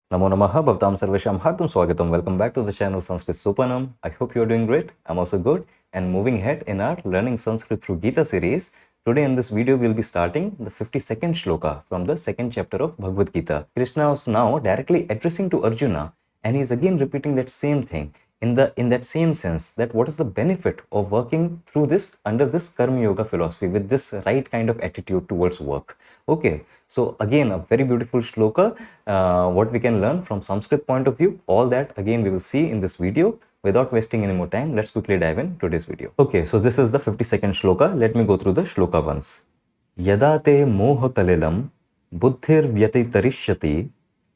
Namo Namaha Bhavtam Sarvesham Hartam Swagatam. Welcome back to the channel Sanskrit Sopanam. I hope you're doing great. I'm also good. And moving ahead in our Learning Sanskrit through Gita series, today in this video we'll be starting the 52nd shloka from the second chapter of Bhagavad Gita. Krishna is now directly addressing to Arjuna and he's again repeating that same thing in that same sense, that what is the benefit of working through this under this Karma Yoga philosophy with this right kind of attitude towards work. Okay, so again a very beautiful shloka, what we can learn from Sanskrit point of view, all that again we will see in this video. Without wasting any more time, let's quickly dive in today's video. Okay, so this is the 52nd shloka. Let me go through the shloka once. Yada te moha kalilam buddhir vyatitarishyati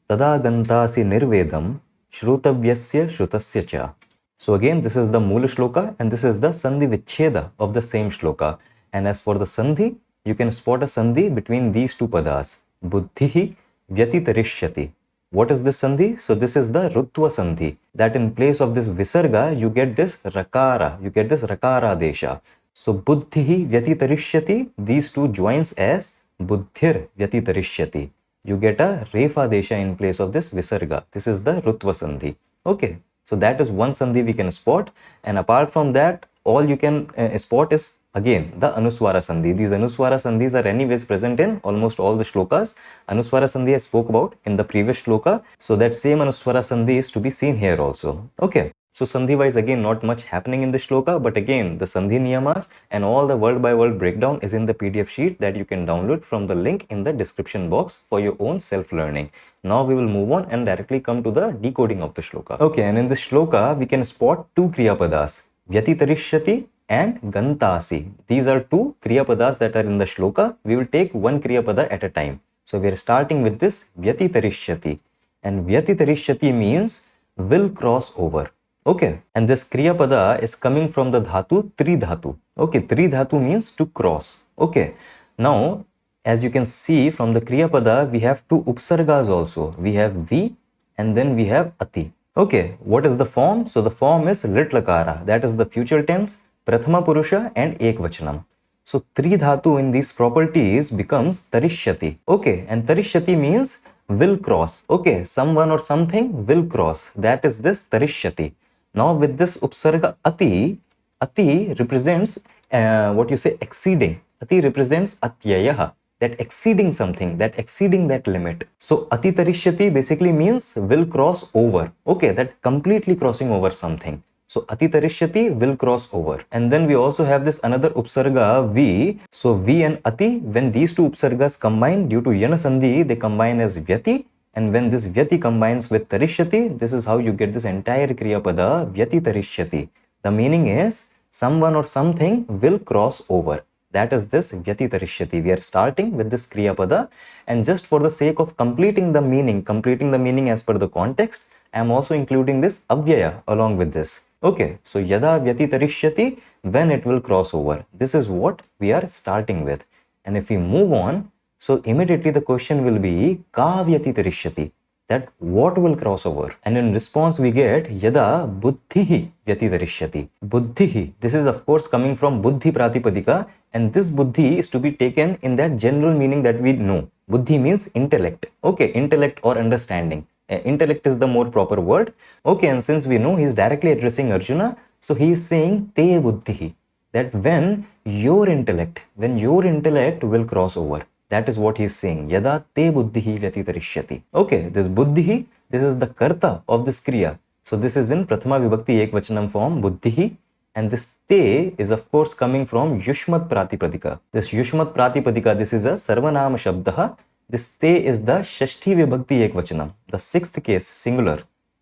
tada gantasi nirvedam shrutavyasya shrutasya cha. So again, this is the Mula Shloka and this is the Sandhi Vicheda of the same Shloka. And as for the Sandhi, you can spot a Sandhi between these two padas. Buddhihi Vyatitarishyati. What is this Sandhi? So this is the Rutva Sandhi. That in place of this Visarga, you get this Rakara. You get this Rakara Desha. So Buddhihi Vyatitarishyati. These two joins as Buddhir Vyatitarishyati. You get a Refa Desha in place of this Visarga. This is the Rutva Sandhi. Okay. So that is one Sandhi we can spot, and apart from that, all you can spot is again the Anuswara Sandhi. These Anuswara Sandhis are anyways present in almost all the shlokas. Anuswara Sandhi I spoke about in the previous shloka, so that same Anuswara Sandhi is to be seen here also. Okay. So Sandhi wise again not much happening in this shloka, but again the Sandhi Niyamas and all the word by word breakdown is in the PDF sheet that you can download from the link in the description box for your own self-learning. Now we will move on and directly come to the decoding of the shloka. Okay, and in this shloka we can spot two Kriya Padas, Vyatitarishyati and Gantasi. These are two Kriya Padas that are in the shloka. We will take one Kriya Pada at a time. So we are starting with this Vyatitarishyati, and Vyatitarishyati means will cross over. Okay, and this Kriya Pada is coming from the dhatu Tri Dhatu. Okay, Tri Dhatu means to cross. Okay, now as you can see from the Kriya Pada, we have two Upsargas also. We have V and then we have Ati. Okay, what is the form? So the form is Lit Lakara. That is the future tense, Prathama Purusha and Ekvachanam. So Tri Dhatu in these properties becomes Tarishyati. Okay, and Tarishyati means will cross. Okay, someone or something will cross. That is this Tarishyati. Now with this Upsarga Ati, Ati represents exceeding. Ati represents Atyayaha, that exceeding something, that exceeding that limit. So Ati Tarishyati basically means will cross over. Okay, that completely crossing over something. So Ati Tarishyati will cross over. And then we also have this another Upsarga V. So V and Ati, when these two Upsargas combine due to Yana Sandhi, they combine as Vyati. And when this Vyati combines with Tarishyati, this is how you get this entire Kriya Pada, Vyati Tarishyati. The meaning is someone or something will cross over. That is this Vyati Tarishyati. We are starting with this Kriya Pada, and just for the sake of completing the meaning as per the context, I am also including this Avyaya along with this. Okay, so Yada Vyati Tarishyati, when it will cross over. This is what we are starting with. And if we move on, so immediately the question will be Ka Vyati Tarishyati, that what will cross over? And in response we get Yada Buddhihi Vyati Tarishyati. Buddhihi, this is of course coming from Buddhi Pratipadika, and this Buddhi is to be taken in that general meaning that we know. Buddhi means intellect. Okay, intellect or understanding. Intellect is the more proper word. Okay, and since we know he is directly addressing Arjuna, so he is saying Te Buddhihi, that when your intellect will cross over. That is what he is saying. Yada te buddhihi vyatitarishyati. Okay, this buddhihi, this is the karta of this kriya. So this is in Prathama Vibhakti Ekvachanam form, buddhihi. And this te is of course coming from Yushmat Pratipadika. This Yushmat Pratipadika, this is a Sarvanama Shabdaha. This te is the Shashti Vibhakti Ekvachanam, the sixth case, singular.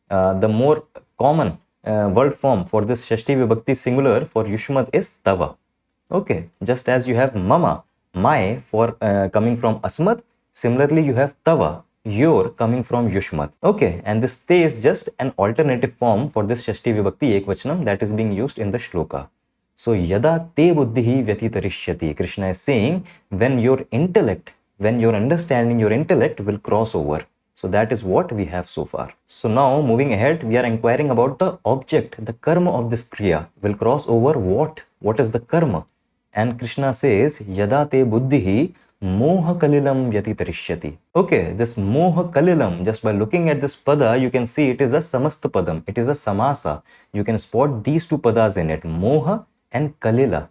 The more common word form for this Shashti Vibhakti singular for Yushmat is tava. Okay, just as you have mama, my for coming from asmat, similarly you have tava, your coming from yushmat. Okay, and this te is just an alternative form for this Shashti Vibhakti Ekvachanam that is being used in the shloka. So Yada te buddhihi vyatitarishyati, Krishna is saying when your intellect, when your understanding, your intellect will cross over. So that is what we have so far. So now moving ahead, we are inquiring about the object, the karma of this kriya will cross over what? What is the karma? And Krishna says, Yada te buddhihi Moha kalilam vyatitarishyati. Okay, this moha kalilam, just by looking at this pada, you can see it is a samasta padam. It is a samasa. You can spot these two padas in it, moha and kalila.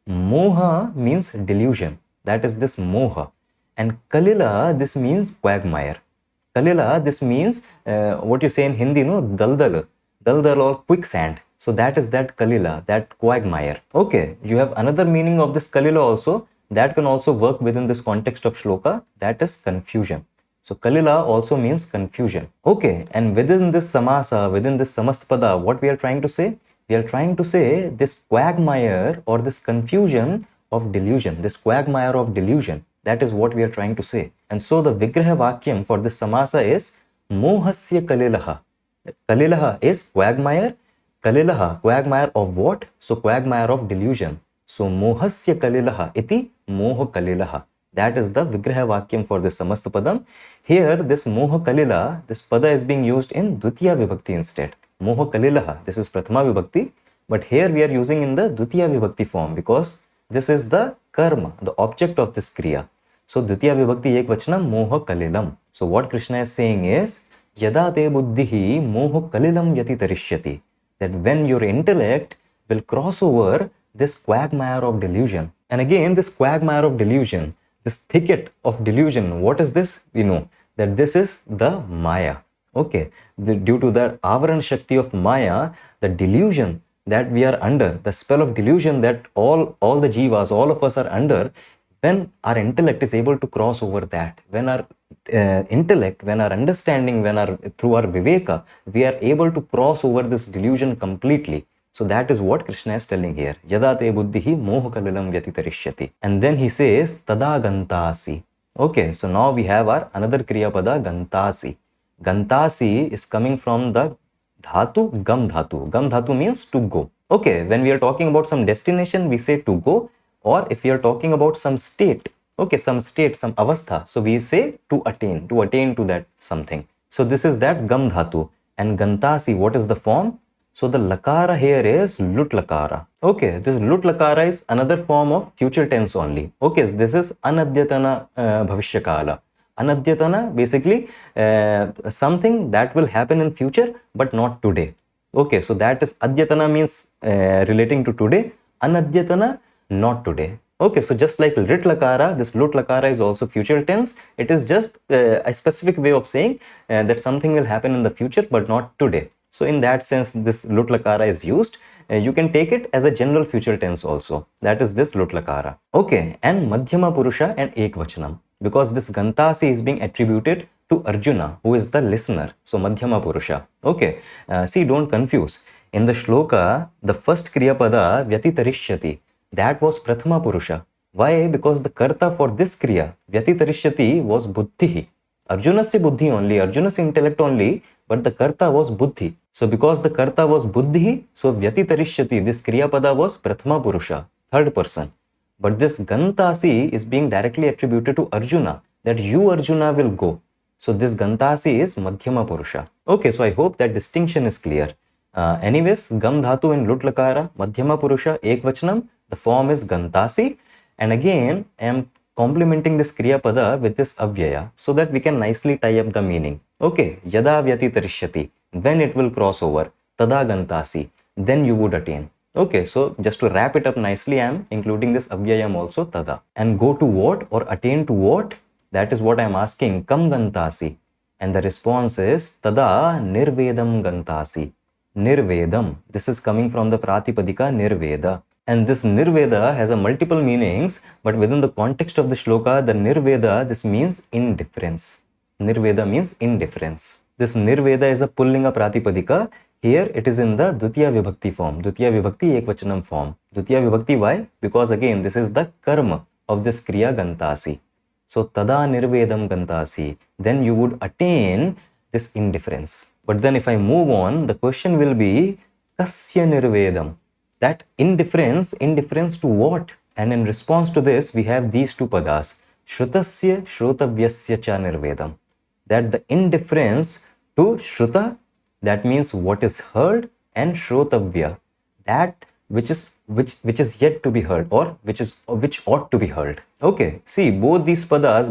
Moha means delusion. That is this moha. And kalila, this means quagmire. Kalila, this means what you say in Hindi, no? Daldal. Daldal or quicksand. So that is that kalila, that quagmire. Okay, you have another meaning of this kalila also. That can also work within this context of shloka. That is confusion. So kalila also means confusion. Okay, and within this samasa, within this samaspada, what we are trying to say? We are trying to say this quagmire or this confusion of delusion, this quagmire of delusion. That is what we are trying to say. And so the Vigraha Vakyam for this samasa is Mohasya Kalilaha. Kalilaha is quagmire. Kalilaha, quagmire of what? So quagmire of delusion. So Mohasya Kalilaha iti Moha Kalilaha. That is the Vigraha Vakyam for this Samasta Padam. Here this Moha Kalila, this pada is being used in Dvitiya Vibhakti instead. Moha Kalilaha, this is Prathama Vibhakti. But here we are using in the Dvitiya Vibhakti form because this is the karma, the object of this kriya. So Dvitiya Vibhakti Ekvachanam Moha Kalilam. So what Krishna is saying is Yada te buddhihi moha kalilam yati tarishyati. That when your intellect will cross over this quagmire of delusion. And again, this quagmire of delusion, this thicket of delusion, what is this? We know that this is the Maya. Okay, due to the Avaran Shakti of Maya, the delusion that we are under, the spell of delusion that all the jivas, all of us are under, when our intellect is able to cross over that, when our intellect, when our understanding, through our viveka, we are able to cross over this delusion completely. So that is what Krishna is telling here. Yada te buddhihi moha kalilam vyatitarishyati. And then he says tada gantasi. Okay, so now we have our another kriya pada gantasi. Gantasi is coming from the dhatu gam dhatu. Gam dhatu means to go. Okay, when we are talking about some destination, we say to go, or if we are talking about some state, okay, some state, some avastha, so we say to attain to that something. So this is that gam dhatu. And gantasi, what is the form? So the lakara here is lut lakara. Okay, this lut lakara is another form of future tense only. Okay, so this is anadyatana bhavishyakala. Anadyatana, basically something that will happen in future but not today. Okay, so that is adyatana means relating to today. Anadyatana, not today. Okay, so just like lit lakara, this lut lakara is also future tense. It is just a specific way of saying that something will happen in the future but not today. So in that sense, this lut lakara is used. You can take it as a general future tense also. That is this lut lakara. Okay, and madhyama purusha and ekvachanam. Because this gantasi is being attributed to Arjuna, who is the listener. So madhyama purusha. Okay, see, don't confuse. In the shloka, the first kriya pada vyatitarishyati, that was prathama purusha. Why? Because the karta for this kriya, vyatitarishyati, was buddhi. Arjuna's buddhi only, Arjuna's intellect only, but the karta was buddhi. So because the karta was buddhi, so vyatitarishyati, this kriya pada was prathama purusha, third person. But this gantasi is being directly attributed to Arjuna, that you Arjuna will go. So this gantasi is madhyama purusha. Okay, so I hope that distinction is clear. Anyways, gam dhatu in lut lakara, madhyama purusha, ekvachanam, the form is gantasi. And again, I am complementing this kriya pada with this avyaya so that we can nicely tie up the meaning. Okay, yada vyatitarishyati, when it will cross over, tada gantasi, then you would attain. Okay, so just to wrap it up nicely, I am including this avyayam also, tada. And go to what or attain to what? That is what I am asking, kam gantasi. And the response is tada nirvedam gantasi. Nirvedam. This is coming from the Pratipadika Nirveda. And this Nirveda has a multiple meanings, but within the context of the shloka, the Nirveda, this means indifference. Nirveda means indifference. This Nirveda is a Pullinga Pratipadika. Here it is in the Dvitiya Vibhakti form, Dvitiya Vibhakti Ekvachanam form. Dvitiya Vibhakti, why? Because again, this is the karma of this Kriya Gantasi. So tada nirvedam gantasi, then you would attain this indifference. But then if I move on, the question will be kasya nirvedam. That indifference to what? And in response to this, we have these two padas, shrutasya shrutavyasya cha nirvedam. That the indifference to shruta, that means what is heard, and shrotavya, that which is yet to be heard, or which ought to be heard. Okay, see, both these padas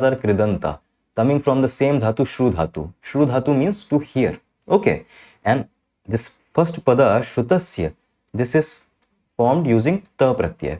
are kridanta, coming from the same dhatu, shru dhatu. Shru dhatu means to hear. Okay, and this first pada, shrutasya, this is formed using ta pratyaya.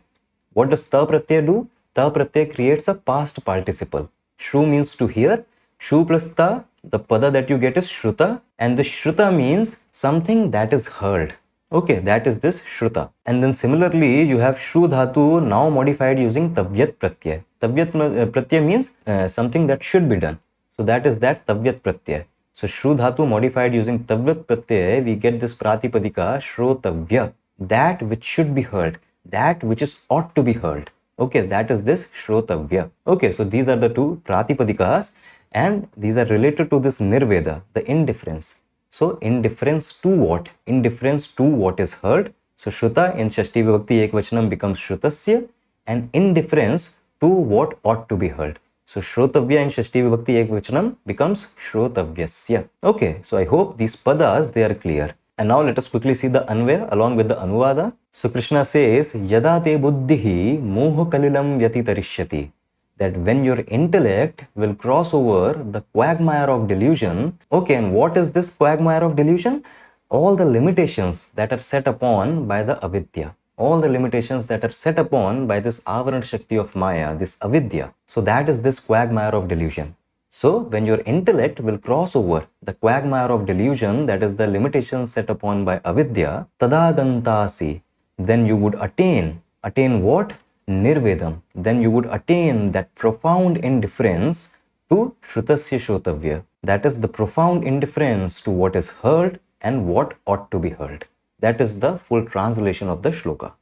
What does ta pratyaya do? Ta pratyaya creates a past participle. Shru means to hear. Shru plus ta, the pada that you get is shruta, and the shruta means something that is heard. Okay, that is this shruta. And then similarly, you have shru dhatu now modified using tavyat pratyaya. Tavyat pratyaya means something that should be done. So that is that tavyat pratyaya. So shru dhatu modified using tavyat pratyaya, we get this pratipadika shrotavya, that which should be heard, that which is ought to be heard. Okay, that is this shrotavya. Okay, so these are the two pratipadikas, and these are related to this nirveda, the indifference. So indifference to what? Indifference to what is heard. So shruta in Shashti Vibhakti Ekvachanam becomes shrutasya, and indifference to what ought to be heard. So shrotavya in Shashti Vibhakti Ekvachanam becomes shrotavyasya. Okay, so I hope these padas, they are clear. And now let us quickly see the Anvaya along with the Anuvada. So Krishna says, Yada te buddhihi moha kalilam vyatitarishyati, that when your intellect will cross over the quagmire of delusion. Okay, and what is this quagmire of delusion? All the limitations that are set upon by the avidya. All the limitations that are set upon by this avaran shakti of Maya, this avidya. So that is this quagmire of delusion. So when your intellect will cross over the quagmire of delusion, that is the limitations set upon by avidya, tadagantasi, then you would attain what? Nirvedam. Then you would attain that profound indifference to shrutasya shrotavya. That is the profound indifference to what is heard and what ought to be heard. That is the full translation of the shloka.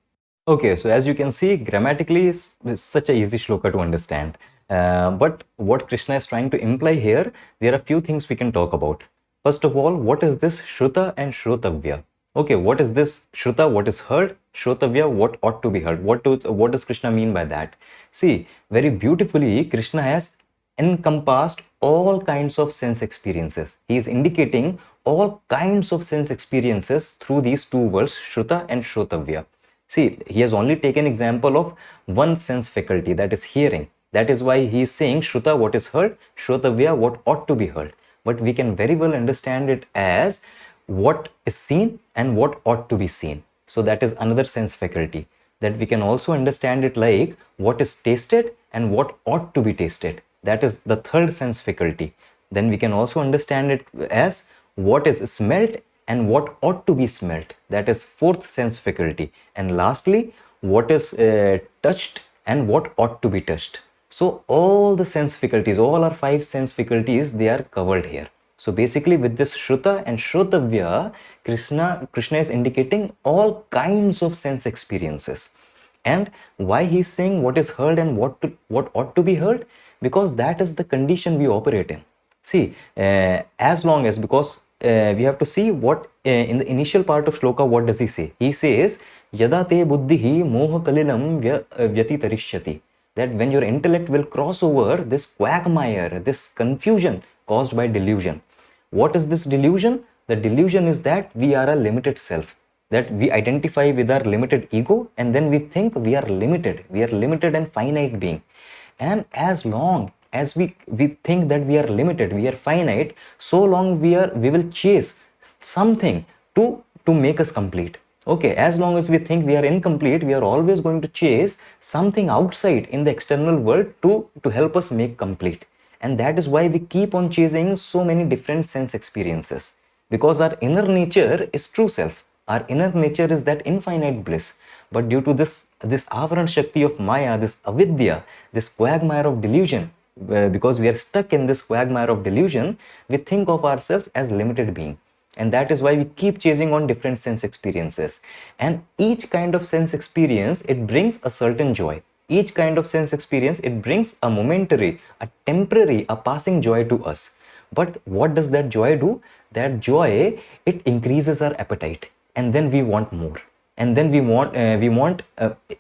Okay, so as you can see, grammatically it's such a easy shloka to understand. But what Krishna is trying to imply here, there are a few things we can talk about. First of all, what is this shruta and shrotavya? Okay, what is this shruta, what is heard? Shrotavya, what ought to be heard? What does Krishna mean by that? See, very beautifully, Krishna has encompassed all kinds of sense experiences. He is indicating all kinds of sense experiences through these two words, shruta and shrotavya. See, he has only taken example of one sense faculty, that is hearing. That is why he is saying shruta, what is heard, shrotavya, what ought to be heard. But we can very well understand it as what is seen and what ought to be seen. So that is another sense faculty. That we can also understand it like what is tasted and what ought to be tasted. That is the third sense faculty. Then we can also understand it as what is smelt and what ought to be smelt. That is fourth sense faculty. And lastly, what is touched and what ought to be touched. So all the sense faculties, all our five sense faculties, they are covered here. So basically with this shruta and shrotavya, Krishna is indicating all kinds of sense experiences. And why he is saying what is heard and what ought to be heard? Because that is the condition we operate in. See, as long as, because we have to see what in the initial part of shloka, what does he say? He says, Yada te buddhihi moha kalilam vyatitarishyati, that when your intellect will cross over this quagmire, this confusion caused by delusion. What is this delusion? The delusion is that we are a limited self, that we identify with our limited ego, and then we think we are limited and finite being. And as long as we think that we are limited, we are finite, so long we will chase something to make us complete. Okay, as long as we think we are incomplete, we are always going to chase something outside in the external world to help us make complete. And that is why we keep on chasing so many different sense experiences, because our inner nature is true self. Our inner nature is that infinite bliss. But due to this avaran shakti of Maya, this avidya, this quagmire of delusion, because we are stuck in this quagmire of delusion, we think of ourselves as limited being. And that is why we keep chasing on different sense experiences. And each kind of sense experience, it brings a certain joy. Each kind of sense experience, it brings a momentary, a temporary, a passing joy to us. But what does that joy do? That joy, it increases our appetite. And then we want more. And then we want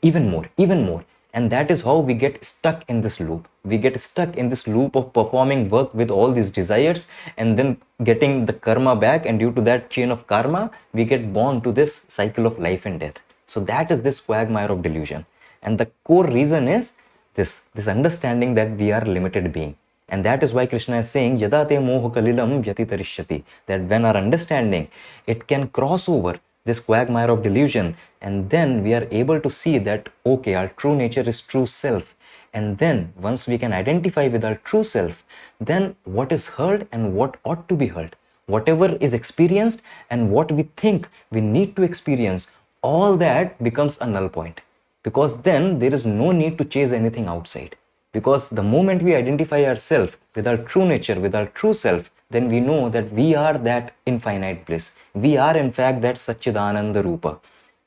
even more. And that is how we get stuck in this loop. We get stuck in this loop of performing work with all these desires and then getting the karma back, and due to that chain of karma, we get born to this cycle of life and death. So that is this quagmire of delusion. And the core reason is this understanding that we are limited being. And that is why Krishna is saying, Yada te moha kalilam vyatitarishyati, that when our understanding, it can cross over this quagmire of delusion, and then we are able to see that, okay, our true nature is true self. And then once we can identify with our true self, then what is heard and what ought to be heard, whatever is experienced and what we think we need to experience, all that becomes a null point. Because then there is no need to chase anything outside. Because the moment we identify ourselves with our true nature, with our true self, then we know that we are that infinite bliss. We are in fact that Satchidananda Rupa.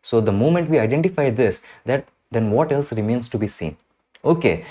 So the moment we identify this, then what else remains to be seen? Okay,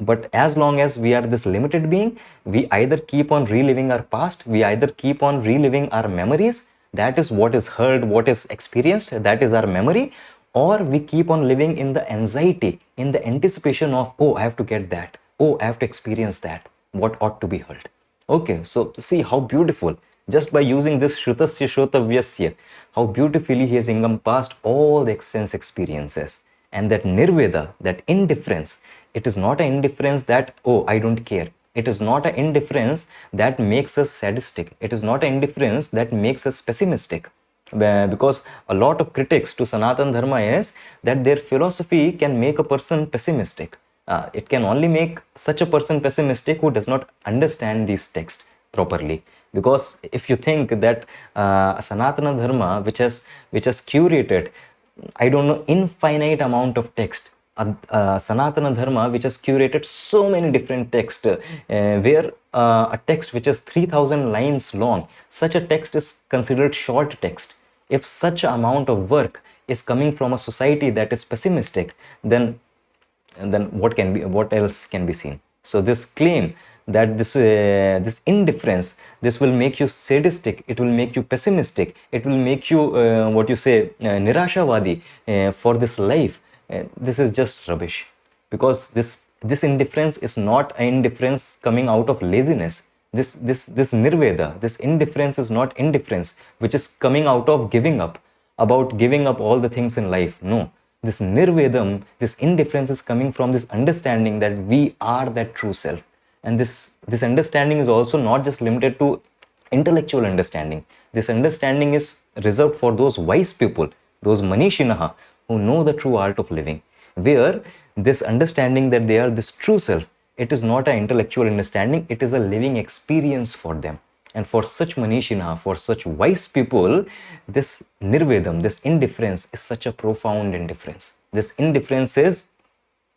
but as long as we are this limited being, we either keep on reliving our past, we either keep on reliving our memories, that is what is heard, what is experienced, that is our memory, or we keep on living in the anxiety, in the anticipation of, oh, I have to get that, oh, I have to experience that, what ought to be heard. Okay, so see how beautiful, just by using this Shrutasya Shrotavyasya, how beautifully he has encompassed all the sense experiences. And that nirveda, that indifference, it is not an indifference that, oh, I don't care. It is not an indifference that makes us sadistic. It is not an indifference that makes us pessimistic. Because a lot of critics to Sanatana Dharma is that their philosophy can make a person pessimistic. It can only make such a person pessimistic who does not understand these texts properly. Because if you think that Sanatana Dharma, which has curated, I don't know, infinite amount of text, Sanatana Dharma which has curated so many different texts, where a text which is 3000 lines long, such a text is considered short text. If such amount of work is coming from a society that is pessimistic, then what else can be seen? So this claim that this indifference, this will make you sadistic, it will make you pessimistic, it will make you nirashavadi for this life, this is just rubbish. Because this indifference is not an indifference coming out of laziness. This nirveda, this indifference is not indifference which is coming out of giving up, about giving up all the things in life. No, this nirvedam, this indifference is coming from this understanding that we are that true self. And this understanding is also not just limited to intellectual understanding. This understanding is reserved for those wise people, those manishinaha, who know the true art of living, where this understanding that they are this true self, it is not an intellectual understanding, it is a living experience for them. And for such manishinaha, for such wise people, this nirvedam, this indifference is such a profound indifference. This indifference is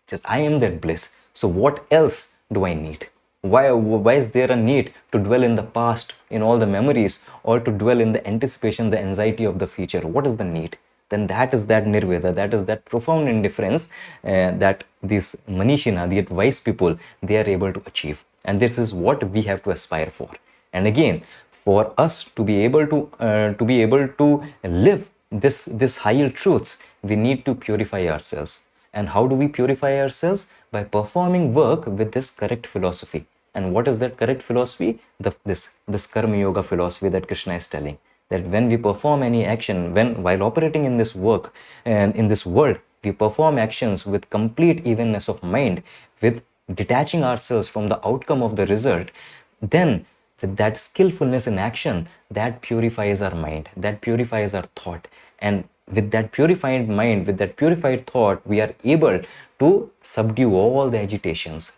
just, I am that bliss. So what else do I need? Why is there a need to dwell in the past, in all the memories, or to dwell in the anticipation, the anxiety of the future? What is the need? Then that is that nirveda, that is that profound indifference that these manishina, the wise people, they are able to achieve. And this is what we have to aspire for. And again, for us to be able to live this higher truths, we need to purify ourselves. And how do we purify ourselves? By performing work with this correct philosophy. And what is that correct philosophy? This karma yoga philosophy that Krishna is telling. That when we perform any action, while operating in this work and in this world, we perform actions with complete evenness of mind, with detaching ourselves from the outcome of the result, then with that skillfulness in action, that purifies our mind, that purifies our thought. And with that purified mind, with that purified thought, we are able to subdue all the agitations,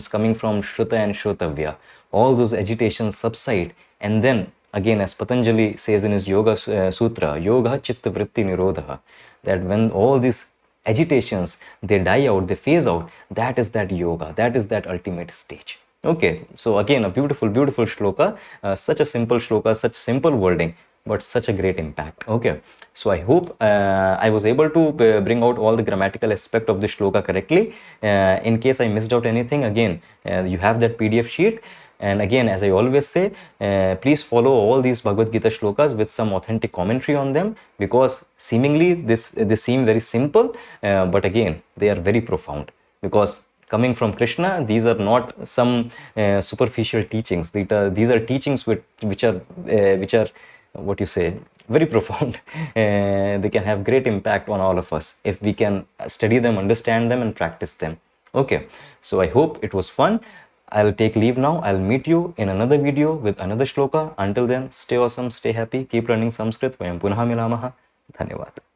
coming from Shruta and Shrotavya. All those agitations subside, and then again, as Patanjali says in his Yoga Sutra, Yoga Chitta Vritti Nirodha, that when all these agitations, they die out, they phase out, that is that yoga, that is that ultimate stage. Okay, so again, a beautiful shloka, such a simple shloka, such simple wording, but such a great impact. Okay, so I hope I was able to bring out all the grammatical aspect of the shloka correctly. In case I missed out anything, again, you have that PDF sheet. And again, as I always say, please follow all these Bhagavad Gita shlokas with some authentic commentary on them, because seemingly they seem very simple, but again they are very profound, because coming from Krishna, these are not some superficial teachings. These are teachings which are what you say, very profound. They can have great impact on all of us if we can study them, understand them, and practice them. Okay, so I hope it was fun. I'll take leave now. I'll meet you in another video with another shloka. Until then, stay awesome, stay happy, keep learning Sanskrit. Vayam punah milamaha. Dhanyavad.